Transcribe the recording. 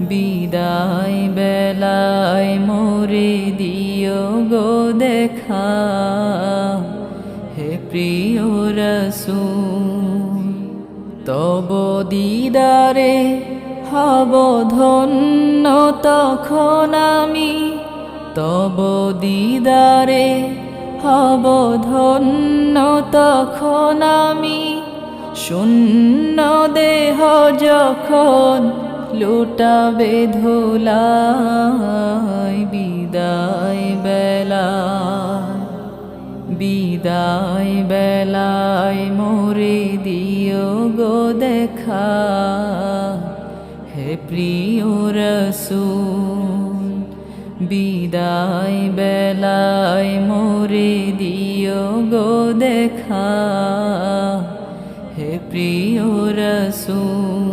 বিদায় বেলায় মোরে দিও গো দেখা, হে প্রিয় রাসূল। তব দিদারে হব ধন্য তখন আমি, তব দিদারে হব ধন্য তখন আমি। শূন্য দেহ যখন লুটাবে ধুলায়, বিদায় বেলায়, বিদায় বেলায় মোরে দিও গো দেখা, হে প্রিয় রাসূল। বিদায় বেলায় মোরে দিও গো দেখা, হে প্রিয় রাসূল।